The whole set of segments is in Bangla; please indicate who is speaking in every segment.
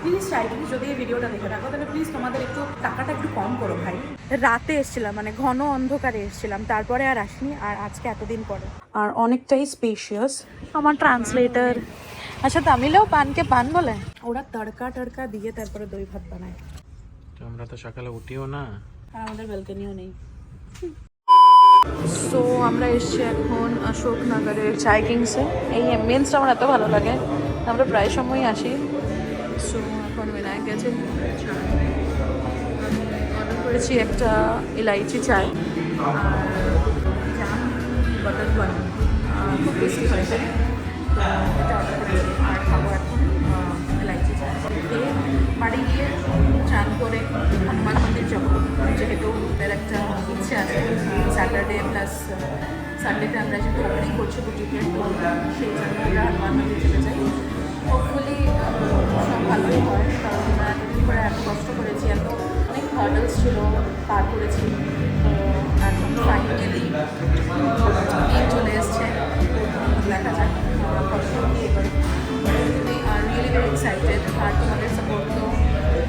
Speaker 1: প্লিজ চাইলে যদি এই ভিডিওটা দেখে থাকো তাহলে প্লিজ তোমাদের একটু টাকাটা একটু কম করো ভাই। রাতে এসেছিলাম, মানে ঘন অন্ধকারে এসেছিলাম, তারপরে আর আসিনি, আর আজকে এতদিন পরে। আর অনেকটাই স্পেশিয়াস। আমার ট্রান্সলেটার, আচ্ছা তামিলেও পানকে পান বলে, ওরা তড়কা টড়কা দিয়ে তারপরে দই ভাত বানায়।
Speaker 2: তো আমরা তো সকালে উঠিও না,
Speaker 1: আর আমাদের ব্যালকনিও নেই। সো আমরা এসছি এখন অশোকনগরের চাই কিংসে। এই অ্যাম্বিয়েন্সটা আমার এত ভালো লাগে, আমরা প্রায় সময়ই আসি। সো এখন বিনায়ক গেছে, অর্ডার করেছি একটা ইলাইচি চায় আর জাম বাটার বান, খুব টেস্টি হয়েছে। তো এটা অর্ডার করেছি আর খাবো এখন ইলাইচি চায়। খেয়ে বাড়ি গিয়ে চান করে হনুমান মন্দির যাবো, যেহেতু এর একটা ইচ্ছে আছে স্যাটারডে প্লাস সানডেতে আমরা যেহেতু ওপেনিং করছি বুটিকের, তো সেই জন্য আমরা হনুমান মন্দির যেতে চাই। হোপফুলি সব ভালোই হয়, কারণ আমরা এতদিন করে এত কষ্ট করেছি, এত অনেক হার্ডলস ছিল, পার করেছি। তো এখন ফাইনালি দিন চলে এসছে, দেখা যাক কষ্ট কি এবারে। আর রিয়েলি ভেরি এক্সাইটেড, আর তোমাদের সাপোর্ট তো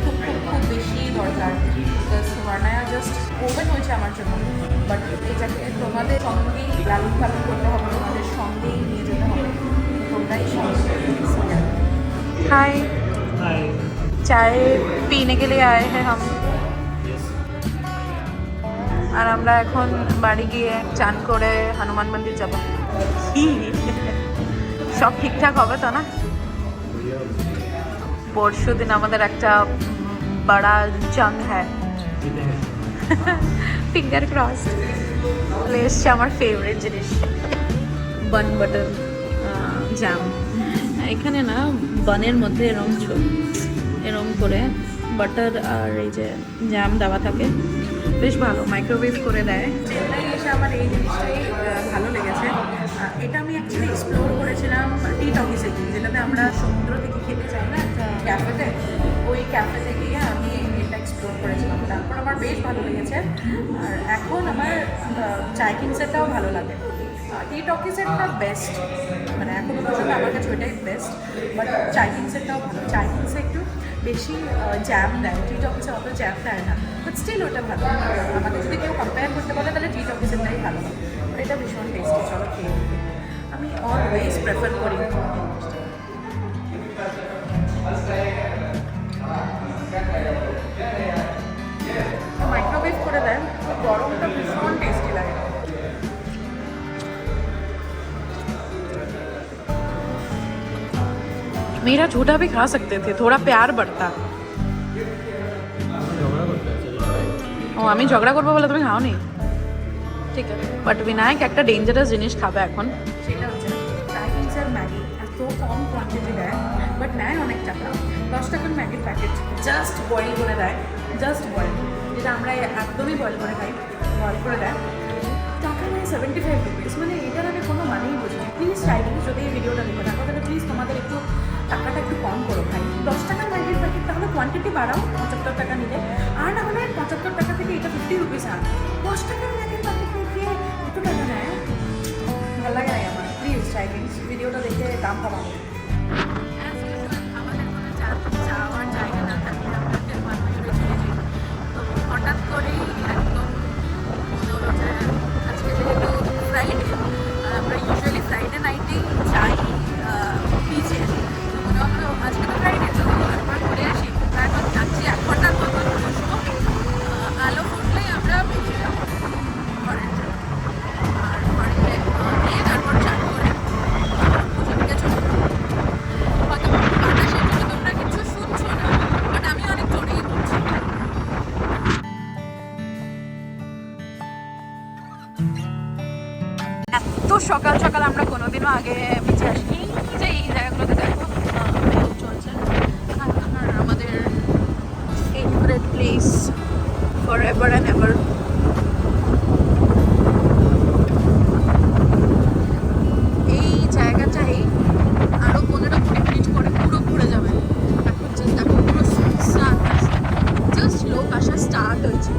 Speaker 1: খুব খুব খুব বেশি দরকার। বিকজ ওয়ার্নায়া জাস্ট ওপেন হয়েছে আমার জন্য, বাট এটাকে তোমাদের সঙ্গেই লালন পালন করতে হবে, তোমাদের সঙ্গেই নিয়ে যেতে হবে, তোমরাই সঙ্গে। हाय चाय पीने के लिए आए हैं हम, আর আমরা এখন বাড়ি গিয়ে চান করে হনুমান মন্দির যাব। সব ঠিকঠাক হবে তো না? পরশু দিন আমাদের একটা বড়া জং হ্যাঁ, ফিঙ্গার ক্রস। এসছে আমার ফেভারিট জিনিস, বান বাটার জ্যাম। এখানে না বানের মধ্যে এরম করে বাটার আর এই যে জ্যাম দেওয়া থাকে, বেশ ভালো, মাইক্রোওয়েভ করে দেয়। চেন্নাই এসে আমার এই জিনিসটাই ভালো লেগেছে। এটা আমি অ্যাকচুয়ালি এক্সপ্লোর করেছিলাম টি টকিসে গিয়ে, যেটাতে আমরা সমুদ্র থেকে খেতে চাই না একটা ক্যাফেতে, ওই ক্যাফেতে গিয়ে আমি এটা এক্সপ্লোর করেছিলাম, তারপর আমার বেশ ভালো লেগেছে। আর এখন আমার চাই কিংসেরটাও ভালো লাগে। টি টকিসেরটা বেস্ট, মানে এখনও পর্যন্ত আমার কাছে ওইটাই বেস্ট, বাট চাই কিংসেরটাও ভালো। চাই কিংসে একটু বেশি জ্যাম দেয়, টি টকিসে অত জ্যাম দেয় না, বাট স্টিল ওটা ভালো। আমাদের যদি কেউ কম্পেয়ার করতে বলে তাহলে টি টকিসেরটাই ভালো, এটা ভীষণ টেস্টি। চলো খেয়ে আমি অলওয়েজ প্রেফার করি। মাইক্রোওয়েভ করে দেন, গরমটা ভীষণ টেস্টি লাগে। मेरा झूठा भी खा सकते थे, थोड़ा प्यार बढ़ता। ও আমি ঝগড়া করবো বলে তুমি খাও নি, ঠিক আছে। বাট বিনায়ক একটা ডেঞ্জারাস জিনিস খাবে এখন, সেটা হচ্ছে চাই কিংসের ম্যাগি। এত কম কোয়ান্টিটি দেয়, বাট নেয় অনেক টাকা। 10 টাকার ম্যাগির প্যাকেট জাস্ট বয়েল করে দেয়, জাস্ট বয়েল, যেটা আমরা একদমই বয়েল করে খাই, বয়েল করে দেয়। টাকা নেয় 75 রুপিস, মানে এটার আমি কোনো মানেই বুঝিনি। প্লিজ চাইলে যদি এই ভিডিওটা দেখে থাকো তাহলে প্লিজ তোমাদের একটু টাকাটা একটু কম করো ভাই। 10 টাকার ম্যাগির প্যাকেট, তাহলে কোয়ান্টিটি বাড়াও, 75 টাকা নিলে। আর না হলে 75 টাকা থেকে এটা 50 রুপিস আন। 10 টাকার ম্যাগির প্যাকেট নিয়ে এত টাকা নেয়, ভালো লাগে না আমার। প্লিজ চাইলে ভিডিওটা দেখে দাম কমাবো। আমাদের কোনো যাওয়ার জায়গা না থাকলে আমরা তো হঠাৎ করেই একদম মনে হলো যে আজকে যেহেতু ফ্রাইডে, আর আমরা ইউজুয়ালি ফ্রাইডে নাইটেই যাই বিচে, তো মনে হলো আজকে তো ফ্রাইডে, তো একবার ঘুরে আসি। এখন যাচ্ছি 1 ঘন্টার মতন বসবো, আলো ফুটলেই আমরা বেরিয়ে যাবো ঘরের জন্য। আর ঘরে গিয়ে তারপর চান করে পুজো দিকে চলে যাবো। হয়তো বাতাসের জন্য তোমরা কিছু শুনছো না, বাট আমি অনেক জোরেই বলছি। এত সকাল সকাল আমরা কোনোদিনও আগে বিচে আসিনি, যে এই জায়গাগুলোতে দেখো চলছে। আর আমাদের favourite place for ever and ever. এই জায়গাটাই আরও 15-20 মিনিট করে পুরো ঘুরে যাবে। এখন জাস্ট দেখো পুরো সুনসান, জাস্ট লোক আসা স্টার্ট হয়েছে,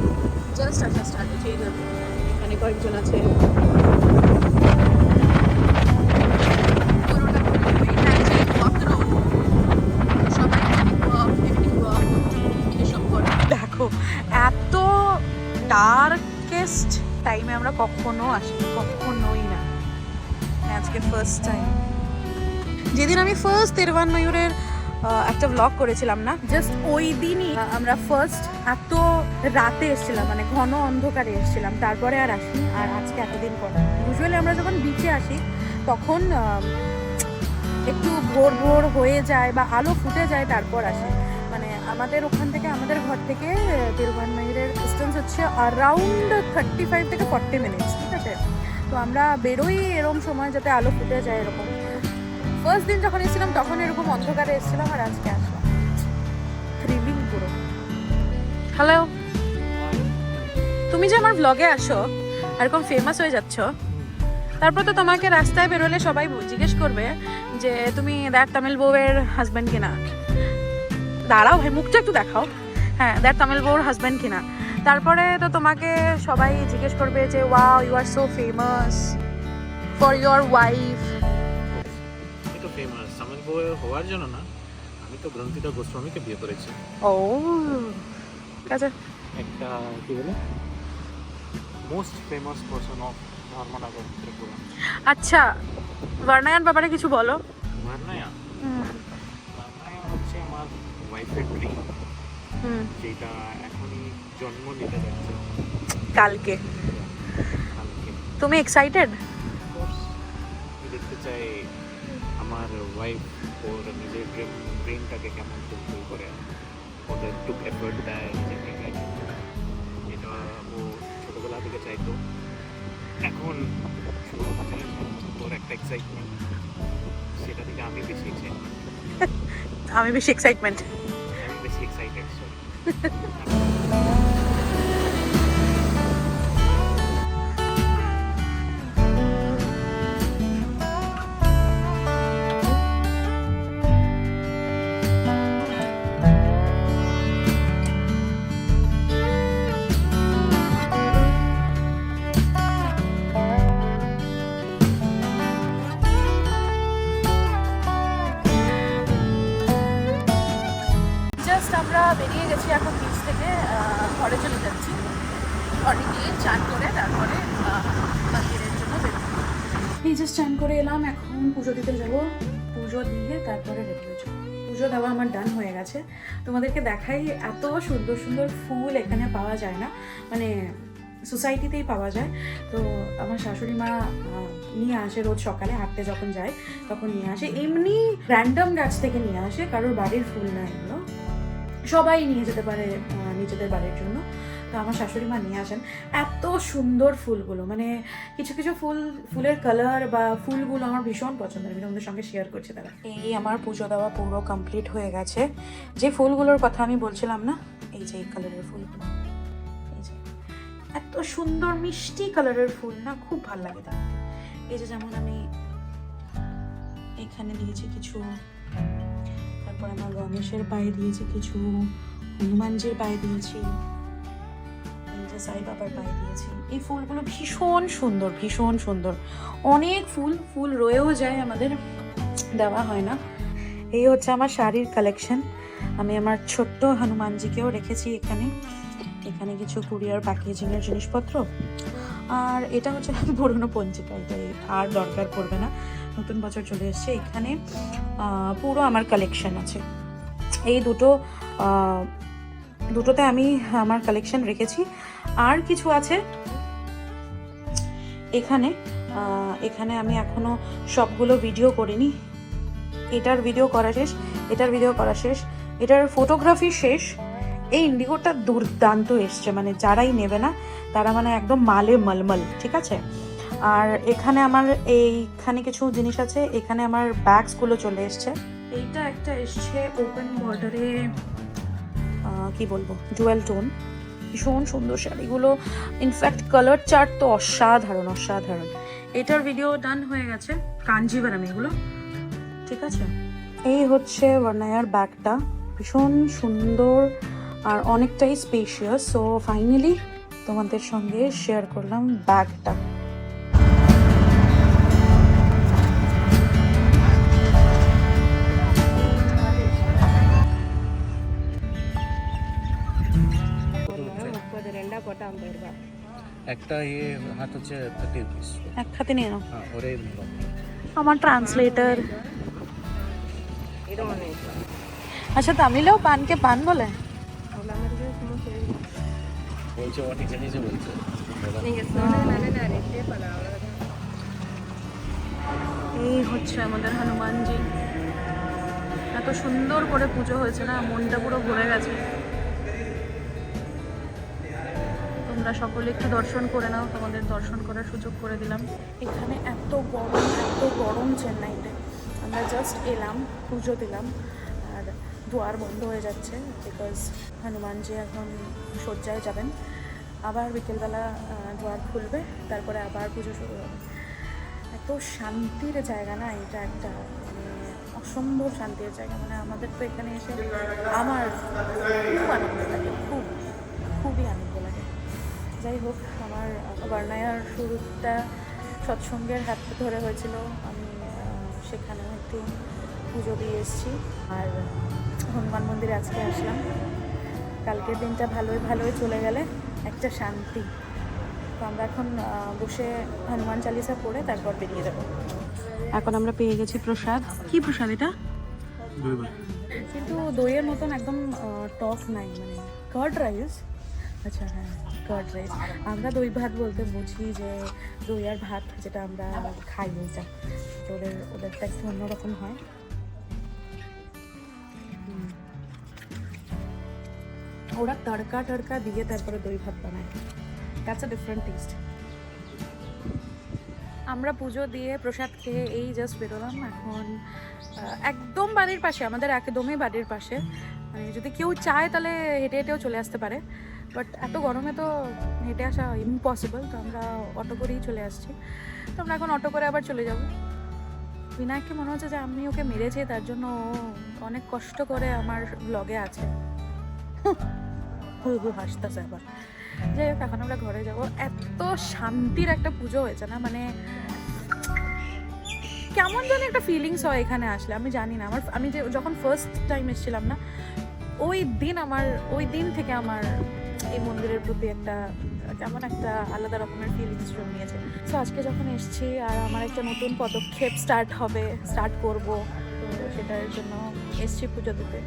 Speaker 1: এই দেখো এখানে কয়েকজন আছে। পুরোটা ঘুরে যাবে, এটা হচ্ছে ওয়াক রোড, সবাই এখানে ডার্কেস্ট টাইমে আমরা কখনো আসিনি, কখনোই না। আজকে ফার্স্ট টাইম। যেদিন আমি ফার্স্ট তিরুভান ময়ূরের একটা ব্লগ করেছিলাম না, জাস্ট ওই দিনই আমরা ফার্স্ট এত রাতে এসেছিলাম, মানে ঘন অন্ধকারে এসেছিলাম, তারপরে আর আসিনি। আর আজকে এতদিন পর ইউজুয়ালি আমরা যখন বিচে আসি তখন একটু ভোর ভোর হয়ে যায় বা আলো ফুটে যায়, তারপর আসি। মানে আমাদের ওখান থেকে, আমাদের ঘর থেকে তিরুভান ময়ূরের ডিস্টেন্স হচ্ছে অ্যারাউন্ড 35 থেকে 40 মিনিটস, ঠিক আছে? তো আমরা বেরোই এরকম সময় যাতে আলো ফুটে যায় এরকম। ফার্স্ট দিন যখন এসেছিলাম তখন এরকম অন্ধকারে এসেছিলাম, আর আজকে আসলাম। থ্রিলিং পুরো। হ্যালো, তুমি যে আমার ব্লগে আসো এরকম ফেমাস হয়ে যাচ্ছ, তারপর তো তোমাকে রাস্তায় বেরোলে সবাই জিজ্ঞেস করবে যে তুমি দ্যাট তামিল বউয়ের হাজব্যান্ড কিনা। দাঁড়াও ভাই, মুখটা একটু দেখাও। হ্যাঁ, দ্যাট তামিল বউর হাজব্যান্ড কিনা। তারপরে তো তোমাকে সবাই জিজ্ঞেস করবে যে wow, you are so famous for your wife.
Speaker 2: আমি তো ফেমাস তামিল বউ হওয়ার জন্য না, আমি তো গ্রন্থিতা গোস্বামীকে বিয়ে করেছি।
Speaker 1: ও ঠিক আছে।
Speaker 2: একটা কি বলে most famous person of Dharmanagar Tripura.
Speaker 1: আচ্ছা, বর্ণায়ন ব্যাপারে কিছু বলো।
Speaker 2: ভার্নায়া হচ্ছে আমার ওয়াইফের ড্রিম, যেটা এখনই জন্ম নিতে যাচ্ছে
Speaker 1: কালকে।
Speaker 2: কালকে।
Speaker 1: তুমি এক্সাইটেড?
Speaker 2: আমি দেখতে চাই আমার ওয়াইফ ওর নিজের ড্রিমটাকে কেমন ফুলফিল করে, ওদের একটু এফোর্ট দেয় নিজেকে। এটা ও ছোটোবেলা থেকে চাইতো, এখন ওর একটা এক্সাইটমেন্ট, সেটা থেকে আমি বেশি এক্সাইটমেন্ট।
Speaker 1: আমি বেশি এক্সাইটেড। আমরা বেরিয়ে গেছি এখন বিচ থেকে, ঘরে চলে যাচ্ছি। ঘরে গিয়ে চান করে তারপরে মন্দিরের জন্য বেরোবো। এই যে চান করে এলাম, এখন পুজো দিতে যাবো। পুজো দিয়ে তারপরে রেডি হয়ে যাবো। পুজো দেওয়া আমার ডান হয়ে গেছে। তোমাদেরকে দেখাই, এত সুন্দর সুন্দর ফুল এখানে পাওয়া যায় না, মানে সোসাইটিতেই পাওয়া যায়। তো আমার শাশুড়ি মা নিয়ে আসে রোজ সকালে হাঁটতে যখন যায় তখন নিয়ে আসে, এমনি র্যান্ডম গাছ থেকে নিয়ে আসে, কারোর বাড়ির ফুল না এগুলো, সবাই নিয়ে যেতে পারে নিজেদের বাড়ির জন্য। তো আমার শাশুড়ি মা নিয়ে আসেন এত সুন্দর ফুলগুলো, মানে কিছু কিছু ফুলের কালার বা ফুলগুলো আমার ভীষণ পছন্দের, আমি তোমাদের সঙ্গে শেয়ার করছি। তারা এই আমার পুজো দেওয়া পুরো কমপ্লিট হয়ে গেছে। যে ফুলগুলোর কথা আমি বলছিলাম না, এই যে এই কালারের ফুলগুলো, এই যে এত সুন্দর মিষ্টি কালারের ফুল না, খুব ভালো লাগে দেখতে। এই যে যেমন আমি এখানে দিয়েছি কিছু, তারপর আমার গণেশের পায়ে দিয়েছি কিছু, হনুমানজির পায়ে দিয়েছি, এই যে সাই বাবার পায়ে দিয়েছি। এই ফুলগুলো ভীষণ সুন্দর, ভীষণ সুন্দর। অনেক ফুল রয়েও যায়, আমাদের দেওয়া হয় না। এই হচ্ছে আমার শাড়ির কালেকশন। আমি আমার ছোট্ট হনুমানজিকেও রেখেছি এখানে। এখানে কিছু কুরিয়ার প্যাকেজিংয়ের জিনিসপত্র, আর এটা হচ্ছে পুরনো পঞ্জিকা, এটাই আর দরকার পড়বে না, নতুন বছর চলে এসছে। এখানে পুরো আমার কালেকশন আছে। এই দুটোতে আমি আমার কালেকশন রেখেছি। আর কিছু আছে এখানে আমি এখনো সবগুলো ভিডিও করিনি। এটার ভিডিও করা শেষ, এটার ভিডিও করা শেষ, এটার ফটোগ্রাফি শেষ। এই ইন্ডিগোটা দুর্দান্ত এসছে, মানে যারাই নেবে না তারা মানে একদম মালে মলমল, ঠিক আছে। আর এখানে আমার এইখানে কিছু জিনিস আছে, এখানে আমার ব্যাগসগুলো চলে এসছে। এইটা একটা এসছে ওপেন বর্ডারে, কি বলবো, জুয়েল টোন, ভীষণ সুন্দর শাড়িগুলো। ইনফ্যাক্ট কালার চার্ট তো অসাধারণ অসাধারণ। এটার ভিডিও ডান হয়ে গেছে, কাঞ্জিভারাম এগুলো, ঠিক আছে। এই হচ্ছে বর্ণায়ার ব্যাগটা, ভীষণ সুন্দর আর অনেকটাই স্পেশিয়াস। সো ফাইনালি তোমাদের সঙ্গে শেয়ার করলাম ব্যাগটা।
Speaker 2: একটা ইয়ে হাত হচ্ছে 30 রুপিস।
Speaker 1: এক হাতে নিয়ে নাও।
Speaker 2: হ্যাঁ ওরে
Speaker 1: আমার ট্রান্সলেটর। আচ্ছা তামিলেও পানকে পান বলে?
Speaker 2: বলছে ওটি জানিয়ে বলছে।
Speaker 1: এই হচ্ছে আমাদের হনুমানজি। এত সুন্দর করে পুজো হয়েছে না, মনটা পুরো ভরে গেছে। তোমরা সকলে একটু দর্শন করে নাও, তোমাদের দর্শন করার সুযোগ করে দিলাম। এখানে এত গরম চেন্নাইতে। আমরা জাস্ট এলাম, পুজো দিলাম, আর দুয়ার বন্ধ হয়ে যাচ্ছে বিকজ হনুমানজি এখন শয্যায় যাবেন। আবার বিকেলবেলা দুয়ার খুলবে, তারপরে আবার পুজো শুরু হবে। এত শান্তির জায়গা না এটা, একটা মানে অসম্ভব শান্তির জায়গা। মানে আমাদের তো এখানে এসে আমার খুব আনন্দ লাগে, খুবই আনন্দ লাগে। যাই হোক, আমার বর্ণায়ার শুরুটা সৎসঙ্গের হাত ধরে হয়েছিল। আমি সেখানেও একটু পুজো দিয়ে এসেছি, আর হনুমান মন্দিরে আজকে আসলাম। কালকের দিনটা ভালোই চলে গেলে একটা শান্তি। তো আমরা এখন বসে হনুমান চালিসা পড়ে তারপর বেরিয়ে যাবো। এখন আমরা পেয়ে গেছি প্রসাদ। কি প্রসাদ এটা? কিন্তু দইয়ের মতন একদম টক নাই, মানে কার্ড রাইস। আচ্ছা হ্যাঁ, কার্ড রাইস। আমরা দই ভাত বলতে বুঝি যে দই আর ভাত যেটা আমরা খাই, ওইটা ওদেরটা একটু অন্যরকম হয়। ওরা তড়কা দিয়ে তারপরে দই ভাত বানায়। That's a different taste. আমরা পুজো দিয়ে প্রসাদ খেয়ে এই জাস্ট বেরোলাম। এখন একদম বাড়ির পাশে, আমাদের একদমই বাড়ির পাশে, মানে যদি কেউ চায় তাহলে হেঁটে হেঁটেও চলে আসতে পারে, বাট এত গরমে তো হেঁটে আসা ইম্পসিবল। তো আমরা অটো করেই চলে আসছি। তো আমরা এখন অটো করে আবার চলে যাব। বিনায়ককে মনে হচ্ছে যে আমি ওকে মেরেছি, তার জন্য অনেক কষ্ট করে আমার ব্লগে আছে। হাসতেছে আবার। যাই হোক, এখন আমরা ঘরে যাব। এত শান্তির একটা পুজো হয়েছে না, মানে কেমন যেন একটা ফিলিংস হয় এখানে আসলে। আমি জানি না, আমি যখন ফার্স্ট টাইম এসেছিলাম না, ওই দিন থেকে আমার এই মন্দিরের প্রতি একটা কেমন একটা আলাদা রকমের ফিলিংস জন্মিয়েছে। সো আজকে যখন এসেছি আর আমার একটা নতুন পদক্ষেপ স্টার্ট করব, তো সেটার জন্য এসেছি পুজো দিতে।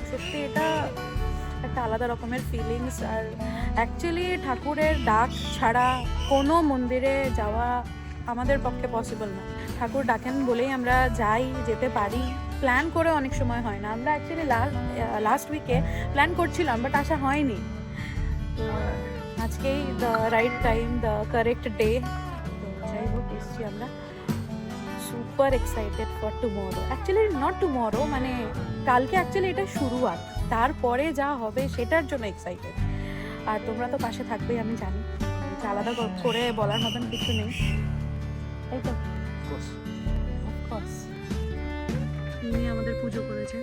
Speaker 1: সত্যি এটা একটা আলাদা রকমের ফিলিংস। আর অ্যাকচুয়ালি ঠাকুরের ডাক ছাড়া কোনো মন্দিরে যাওয়া আমাদের পক্ষে পসিবল না। ঠাকুর ডাকেন বলেই আমরা যেতে পারি। প্ল্যান করে অনেক সময় হয় না। আমরা অ্যাকচুয়ালি লাস্ট উইকে প্ল্যান করছিলাম, বাট আসা হয়নি। তো আজকেই the right time, the correct day. তো যাই হোক, এসছি আমরা। Super excited for tomorrow. Actually not tomorrow, মানে কালকে অ্যাকচুয়ালি এটা শুরুয়াত, তারপরে যা হবে সেটার জন্য এক্সাইটেড। আর তোমরা তো পাশে থাকবেই, আমি জানি। এটা আলাদা করে বলার মতন কিছু নেই, তাই তো? অফকোর্স উনি আমাদের পুজো করেছেন।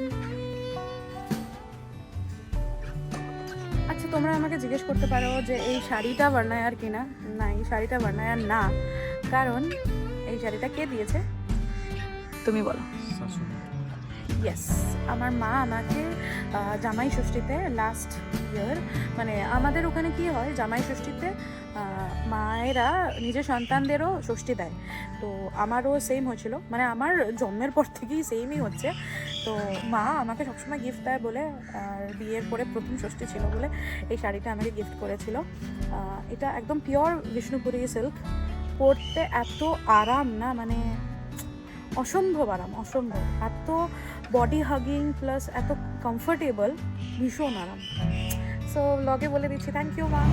Speaker 1: আচ্ছা, তোমরা আমাকে জিজ্ঞেস করতে পারো যে এই শাড়িটা বর্ণায়ার কিনা? না, এই শাড়িটা বর্ণায়ার না। কারণ এই শাড়িটা কে দিয়েছে তুমি বলো? ইয়েস, আমার মা আমাকে জামাই ষষ্ঠীতে লাস্ট ইয়ার, মানে আমাদের ওখানে কি হয়, জামাই ষষ্ঠীতে মায়েরা নিজের সন্তানদেরও ষষ্ঠী দেয়। তো আমারও সেম হয়েছিল, মানে আমার জন্মের পর থেকেই সেমই হচ্ছে। তো মা আমাকে সবসময় গিফট দেয় বলে, আর বিয়ের পরে প্রথম ষষ্ঠী ছিল বলে এই শাড়িটা আমাকে গিফট করেছিল। এটা একদম পিওর বিষ্ণুপুরি সিল্ক। পরতে এত আরাম না, মানে অসম্ভব আরাম, অসম্ভব। এত বডি হাগিং প্লাস এত কমফোর্টেবল, ভীষণ আরাম। সো ব্লগে বলে দিচ্ছি থ্যাংক ইউ মা।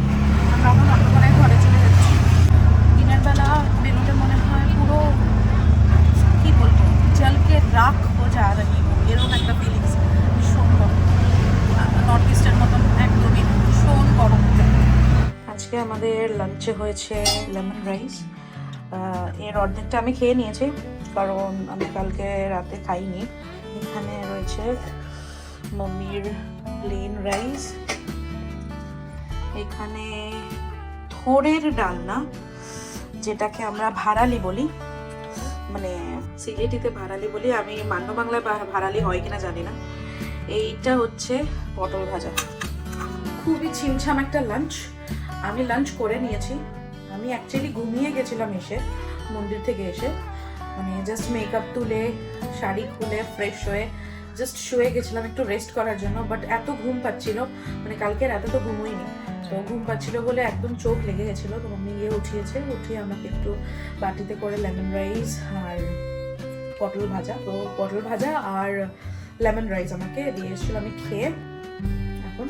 Speaker 1: আমরা এখন মনে হয় ঘরে চলে যাচ্ছি। দিনের বেলা বেরোলে মনে হয় পুরো কী বলবো, জলকে রাখ হো যা রহি হো, এরকম একটা ফিলিংস। ভীষণ গরম, নর্থ ইস্টের মতন একদমই ভীষণ গরম। আজকে আমাদের লাঞ্চে হয়েছে লেমন রাইস। এর অর্ধেকটা আমি খেয়ে নিয়েছি, কারণ আমি কালকে রাতে খাইনি। এখানে রয়েছে মাম্মির প্লেন রাইস, এখানে থোড়ের ডালনা, যেটাকে আমরা ভাড়ালি বলি, মানে সিলেটিতে ভাড়ালি বলি, আমি মান্য বাংলায় ভাড়ালি হয় কিনা জানি না। এইটা হচ্ছে পটল ভাজা। খুবই ছিমছাম একটা লাঞ্চ। আমি লাঞ্চ করে নিয়েছি। আমি অ্যাকচুয়ালি ঘুমিয়ে গেছিলাম এসে, মন্দির থেকে এসে, মানে জাস্ট মেকআপ তুলে শাড়ি খুলে ফ্রেশ হয়ে জাস্ট শুয়ে গেছিলাম একটু রেস্ট করার জন্য। বাট এত ঘুম পাচ্ছিল, মানে কালকে রাতে তো ঘুমোইনি, তো ঘুম পাচ্ছিল বলে একদম চোখ লেগে গেছিলো। তো মাম্মি গিয়ে উঠিয়েছে, উঠিয়ে আমাকে একটু বাটিতে করে লেমন রাইস আর পটল ভাজা, তো পটল ভাজা আর লেমন রাইস আমাকে দিয়ে এসেছিলো। আমি খেয়ে এখন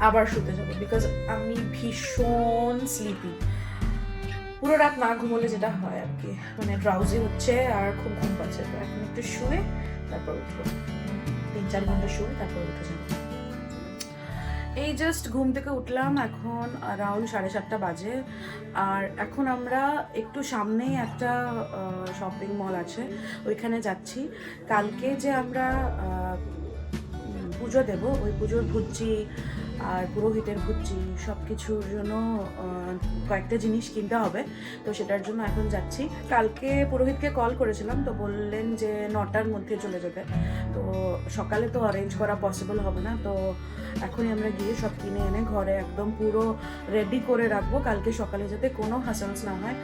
Speaker 1: আবার শুতে যাবো, বিকজ আমি ভীষণ স্লিপি। পুরো রাত না ঘুমোলে যেটা হয় আর কি, মানে ড্রাউজি হচ্ছে আর খুব ঘুম পাচ্ছে। তো এখন একটু শুয়ে তারপর উঠবো, 3-4 ঘন্টা শুয়ে তারপর উঠে যাবো। এই জাস্ট ঘুম থেকে উঠলাম, এখন অ্যারাউন্ড 7:30 বাজে। আর এখন আমরা একটু সামনেই একটা শপিং মল আছে, ওইখানে যাচ্ছি। কালকে যে আমরা পুজো দেব, ওই পুজোর ভুজি আর পুরোহিতের ভুজি সব কিছুর জন্য কয়েকটা জিনিস কিনতে হবে, তো সেটার জন্য এখন যাচ্ছি। কালকে পুরোহিতকে কল করেছিলাম, তো বললেন যে 9টার মধ্যে চলে যাবে। তো সকালে তো অ্যারেঞ্জ করা পসিবল হবে না, তো এখনই আমরা গিয়ে সব কিনে এনে ঘরে একদম পুরো রেডি করে রাখবো, কালকে সকালে যাতে কোনো হাসালস না হয়।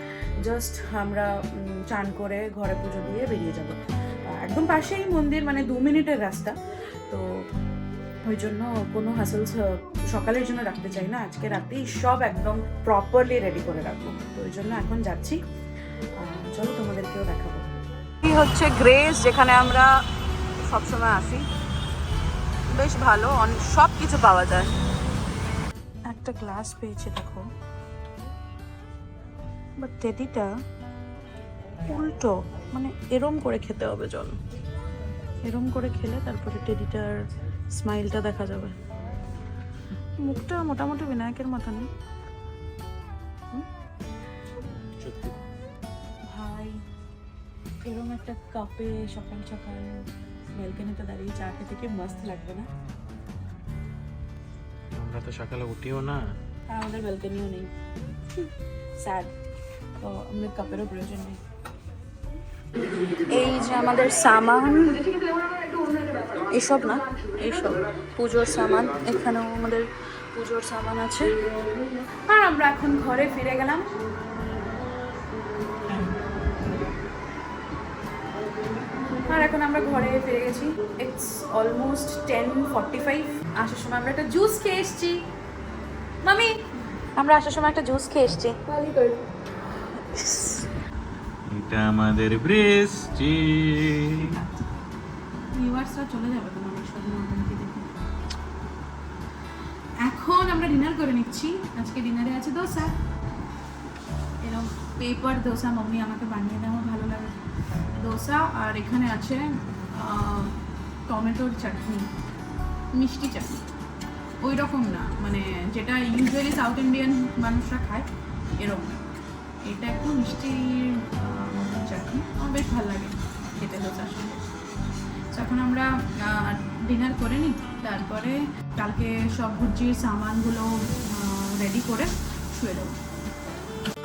Speaker 1: জাস্ট আমরা চান করে ঘরে পুজো দিয়ে বেরিয়ে যাব। একদম পাশেই মন্দির, মানে 2 মিনিটের রাস্তা, তো ওই জন্য কোনো হাসেলস সকালের জন্য রাখতে চাই না। আজকে রাতেই সব একদম প্রপারলি রেডি করে রাখবো, তো ওই জন্য এখন যাচ্ছি। চলো তোমাদেরকেও দেখাবো। এই হচ্ছে গ্রেস, যেখানে আমরা সবসময় আসি, বেশ ভালো, সব কিছু পাওয়া যায়। একটা গ্লাস পেয়েছে দেখো, বাট টেডিটা উল্টো, মানে এরম করে খেতে হবে জল, এরম করে খেলে তারপরে টেডিটার স্মাইলটা দেখা যাবে। মুখটা মোটামুটি বিনায়কের মতনই। ভাই এরম একটা কাপে সকাল সকাল ব্যালকনিতে দাঁড়িয়ে চা খেতে কি মস্ত লাগবে না?
Speaker 2: আমরা তো সকালে উঠিও না,
Speaker 1: আর আমাদের ব্যালকনিও নেই, স্যাড। তো আমাদের কাপেরও প্রয়োজন নেই। এই যে আমাদের সামান, এসব না, এইসব পুজোর সামান, এখানেও আমাদের পুজোর সামান আছে। আর আমরা এখন ঘরে ফিরে গেলাম। আর এখন আমরা ঘরে ফিরে গেছি। It's almost 10:45। আসার সময় আমরা একটা জুস খেয়ে এসেছি। মামি, আমরা আসার সময় একটা জুস খেয়ে এসেছি।
Speaker 2: এটা আমাদের বৃষ্টি।
Speaker 1: ভিউয়ার্সরা চলে যাবে তো মানুষ মোটামুটি দেখে। এখন আমরা ডিনার করে নিচ্ছি। আজকে ডিনারে আছে দোসা, এরকম পেপার দোসা, মাম্মি আমাকে বানিয়ে দেয়, আমার ভালো লাগে দোসা। আর এখানে আছে টমেটোর চাটনি, মিষ্টি চাটনি, ওই রকম না, মানে যেটা ইউজুয়ালি সাউথ ইন্ডিয়ান মানুষরা খায় এরকম। এটা একটু মিষ্টির চাটনি, আমার বেশ ভালো লাগে খেতে দোসার সঙ্গে। এখন আমরা ডিনার করে নিই, তারপরে কালকে সব ভুজির সামানগুলো রেডি করে শুয়ে দেবো।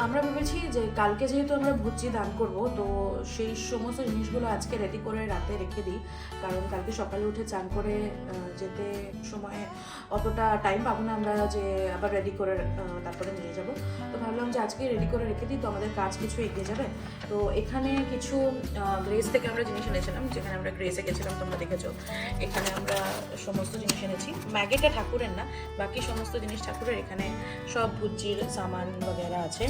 Speaker 1: আমরা ভেবেছি যে কালকে যেহেতু আমরা ভুজি দান করব, তো সেই সমস্ত জিনিসগুলো আজকে রেডি করে রাতে রেখে দিই, কারণ কালকে সকালে উঠে চান করে যেতে সময় অতটা টাইম পাবো না আমরা যে আবার রেডি করে তারপরে নিয়ে যাব। তো ভাবলাম যে আজকে রেডি করে রেখে দিই, তো আমাদের কাজ কিছু এগিয়ে যাবে। তো এখানে কিছু গ্রেস থেকে আমরা জিনিস এনেছিলাম, যেখানে আমরা গ্রেসে গেছিলাম তোমরা দেখেছো। এখানে আমরা সমস্ত জিনিস এনেছি, ম্যাগিটা ঠাকুরের না, বাকি সমস্ত জিনিস ঠাকুরের। এখানে সব ভুজির সামান বগেরা আছে।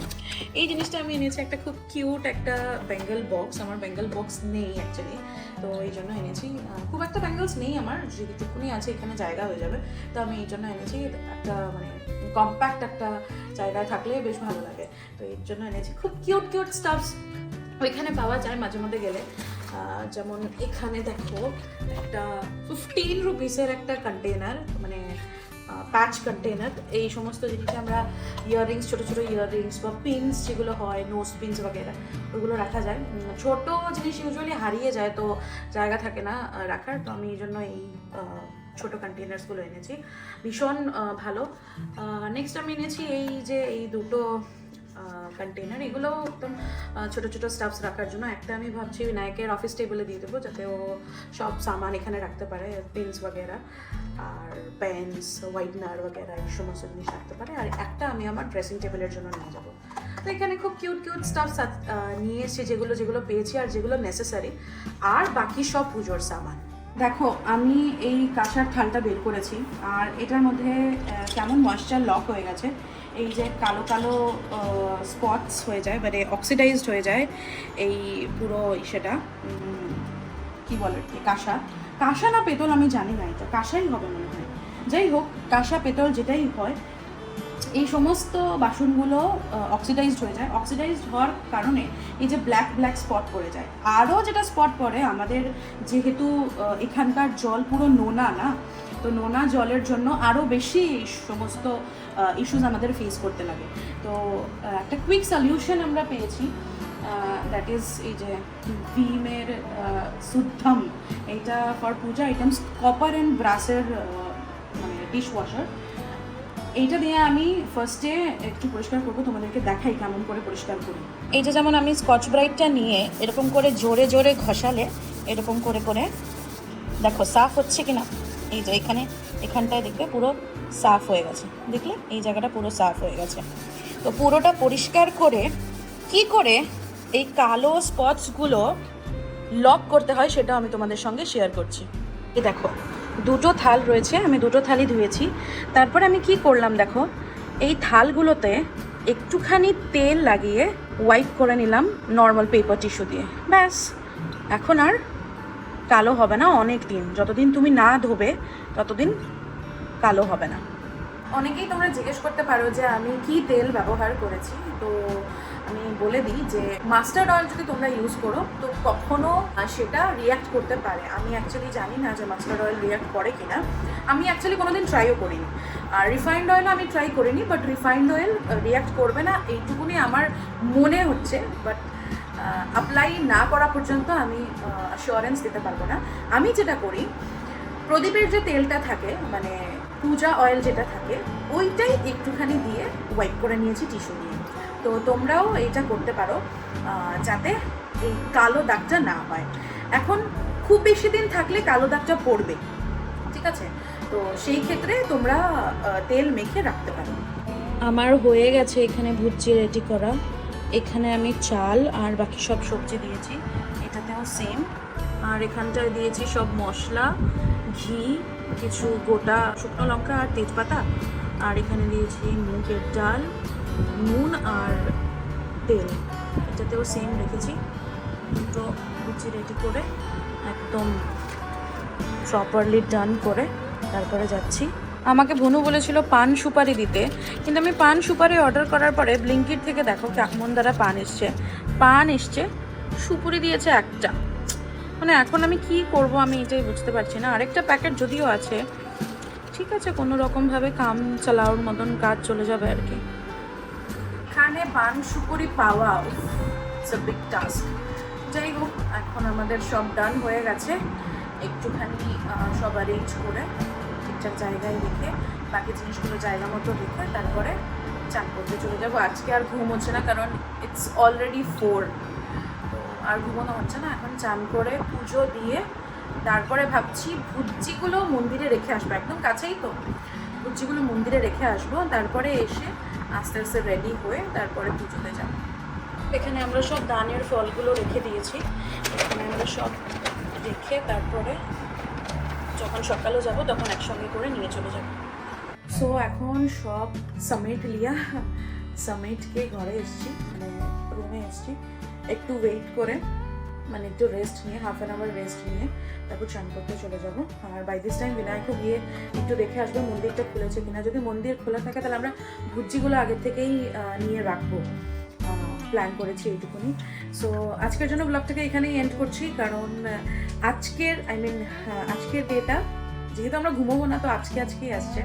Speaker 1: এই জিনিসটা আমি এনেছি, একটা খুব কিউট একটা বেঙ্গল বক্স। আমার বেঙ্গল বক্স নেই অ্যাকচুয়ালি, তো এই জন্য এনেছি। খুব একটা ব্যাঙ্গলস নেই আমার, যেটুকুনি আছে এখানে জায়গা হয়ে যাবে, তো আমি এই জন্য এনেছি। একটা মানে কম্প্যাক্ট একটা জায়গায় থাকলে বেশ ভালো লাগে, তো এর জন্য এনেছি। খুব কিউট কিউট স্টাফস ওইখানে পাওয়া যায় মাঝে মধ্যে গেলে। যেমন এখানে দেখো একটা 15 রুপিসের একটা কন্টেনার, মানে প্যাচ কন্টেনার। এই সমস্ত জিনিসে আমরা ইয়াররিংস, ছোটো ছোটো ইয়াররিংস বা পিনস যেগুলো হয়, নোজ পিনস বগেরা, ওগুলো রাখা যায়। ছোটো জিনিস ইউজুয়ালি হারিয়ে যায়, তো জায়গা থাকে না রাখার, তো আমি এই জন্য এই ছোটো কন্টেনার্সগুলো এনেছি, ভীষণ ভালো। নেক্সট আমি এনেছি এই যে এই দুটো কন্টেনার, এগুলো একদম ছোটো ছোটো স্টাফস রাখার জন্য। একটা আমি ভাবছি বিনায়কের অফিস টেবিলে দিয়ে দেবো, যাতে ও সব সামান এখানে রাখতে পারে, পেন্স বগেরা আর পেন্স, হোয়াইটনার বগেরা এই সমস্ত জিনিস রাখতে পারে। আর একটা আমি আমার ড্রেসিং টেবিলের জন্য নিয়ে যাবো। তো এখানে খুব কিউট কিউট স্টাফ নিয়ে এসেছি, যেগুলো যেগুলো পেয়েছি আর যেগুলো নেসেসারি, আর বাকি সব পুজোর সামান। দেখো আমি এই কাঁসার থালটা বের করেছি, আর এটার মধ্যে কেমন ময়েশ্চার লক হয়ে গেছে। এই যে কালো কালো স্পটস হয়ে যায়, মানে অক্সিডাইজড হয়ে যায় এই পুরো সেটা কি বলে কাঁসা, কাঁসা না পেতল আমি জানি না, এটা কাঁসাই হবে মনে হয়। যাই হোক, কাঁসা পেতল যেটাই হয়, এই সমস্ত বাসনগুলো অক্সিডাইজড হয়ে যায়। অক্সিডাইজড হওয়ার কারণে এই যে ব্ল্যাক ব্ল্যাক স্পট পড়ে যায়। আরও যেটা স্পট পড়ে, আমাদের যেহেতু এখানকার জল পুরো নোনা না, তো নোনা জলের জন্য আরও বেশি সমস্ত ইস্যুস আমাদের ফেস করতে লাগে। তো একটা কুইক সলিউশন আমরা পেয়েছি, দ্যাট ইজ এই যে ভিমের শুদ্ধম, এইটা for puja items, copper and ব্রাসের মানে ডিশ ওয়াশার। এইটা দিয়ে আমি ফার্স্টে একটু পরিষ্কার করবো, তোমাদেরকে দেখাই কেমন করে পরিষ্কার করি। এই যে যেমন আমি স্কচ ব্রাইটটা নিয়ে এরকম করে জোরে জোরে ঘষালে এরকম করে করে দেখো সাফ হচ্ছে কি না। এই যে এখানটায় দেখবে পুরো সাফ হয়ে গেছে, দেখলে এই জায়গাটা পুরো সাফ হয়ে গেছে। তো পুরোটা পরিষ্কার করে কি করে এই কালো স্পটসগুলো লক করতে হয় সেটা আমি তোমাদের সঙ্গে শেয়ার করছি। এই দেখো দুটো থাল রয়েছে, আমি দুটো থালই ধুয়েছি। তারপরে আমি কি করলাম দেখো, এই থালগুলোতে একটুখানি তেল লাগিয়ে ওয়াইপ করে নিলাম নর্মাল পেপার টিস্যু দিয়ে। ব্যাস, এখন আর কালো হবে না অনেক দিন, যতদিন তুমি না ধোবে ততদিন কালো হবে না। অনেকেই তোমরা জিজ্ঞেস করতে পারো যে আমি কি তেল ব্যবহার করেছি। তো আমি বলে দিই যে মাস্টার্ড অয়েল যদি তোমরা ইউজ করো তো কখনো সেটা রিয়াক্ট করতে পারে। আমি অ্যাকচুয়ালি জানি না যে মাস্টার্ড অয়েল রিয়াক্ট করে কিনা, আমি অ্যাকচুয়ালি কোনোদিন ট্রাইও করিনি। আর রিফাইন্ড অয়েলও আমি ট্রাই করিনি, বাট রিফাইন্ড অয়েল রিয়াক্ট করবে না এইটুকুনি আমার মনে হচ্ছে। বাট অ্যাপ্লাই না করা পর্যন্ত আমি অ্যাসিওরেন্স দিতে পারবো না। আমি যেটা করি, প্রদীপের যে তেলটা থাকে মানে পূজা অয়েল যেটা থাকে, ওইটাই একটুখানি দিয়ে ওয়াইপ করে নিয়েছি টিস্যু দিয়ে। তো তোমরাও এইটা করতে পারো যাতে এই কালো দাগটা না হয়। এখন খুব বেশি দিন থাকলে কালো দাগটা পড়বে, ঠিক আছে? তো সেই ক্ষেত্রে তোমরা তেল মেখে রাখতে পারো। আমার হয়ে গেছে এখানে ভুজি রেডি করা। এখানে আমি চাল আর বাকি সব সবজি দিয়েছি, এটাতেও সেম। আর এখানটায় দিয়েছি সব মশলা, ঘি, কিছু গোটা শুকনো লঙ্কা আর তেজপাতা। আর এখানে দিয়েছি মুগের ডাল, নুন আর তেল, এটাতেও সেম রেখেছি। দুটো ভুজি রেডি করে একদম প্রপারলি ডান করে তারপরে যাচ্ছি। আমাকে ভনু বলেছিল পান সুপারি দিতে, কিন্তু আমি পান সুপারি অর্ডার করার পরে ব্লিঙ্কিট থেকে দেখো কেমন দ্বারা পান এসছে, সুপুরি দিয়েছে একটা। মানে এখন আমি কি করব আমি এটাই বুঝতে পারছি না। আরেকটা প্যাকেট যদিও আছে, ঠিক আছে, কোনো রকমভাবে কাম চালাওয়ার মতন কাজ চলে যাবে আর কি। এখানে পান সুপুরি পাওয়া ইটস আ বিগ টাস্ক। যাই হোক, এখন আমাদের সব ডান হয়ে গেছে। একটুখানি সব অ্যারেঞ্জ করে ঠিকঠাক জায়গায় রেখে বাকি জিনিসগুলো জায়গা মতো রেখে তারপরে চান করতে চলে যাবো। আজকে আর ঘুম হচ্ছে না, কারণ ইটস অলরেডি 4, তো আর ঘুমোনো হচ্ছে না। এখন চান করে পুজো দিয়ে তারপরে ভাবছি ভুজিগুলো মন্দিরে রেখে আসবো, একদম কাছেই তো, ভুজিগুলো মন্দিরে রেখে আসবো। তারপরে এসে আস্তে আস্তে রেডি হয়ে তারপরে পুজোতে যাবো। এখানে আমরা সব দানের ফলগুলো রেখে দিয়েছি, এখানে আমরা সব রেখে তারপরে যখন সকালে যাব তখন একসঙ্গে করে নিয়ে চলে যাব। সো এখন সব সমেটকে ঘরে এসেছি, মানে রুমে এসেছি, একটু ওয়েট করে, মানে একটু রেস্ট নিয়ে, হাফ অ্যান আওয়ার রেস্ট নিয়ে তারপর চান করতে চলে যাব। আর বাই দিস টাইম বিনায়কও গিয়ে একটু দেখে আসবো মন্দিরটা খুলেছে কিনা। যদি মন্দির খোলা থাকে তাহলে আমরা ভুজিগুলো আগে থেকেই নিয়ে রাখবো, প্ল্যান করেছি এইটুকুনি। সো আজকের জন্য ব্লগটাকে এখানেই এন্ড করছি, কারণ আজকের ডেটা যেহেতু আমরা ঘুমোবো না, তো আজকেই আসছে।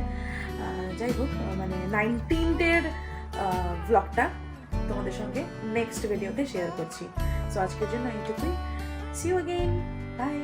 Speaker 1: যাই হোক, মানে 19th ব্লগটা তোমাদের সঙ্গে নেক্সট ভিডিওতে শেয়ার করছি। সো আজকের জন্য এইটুকুই। See you again, by.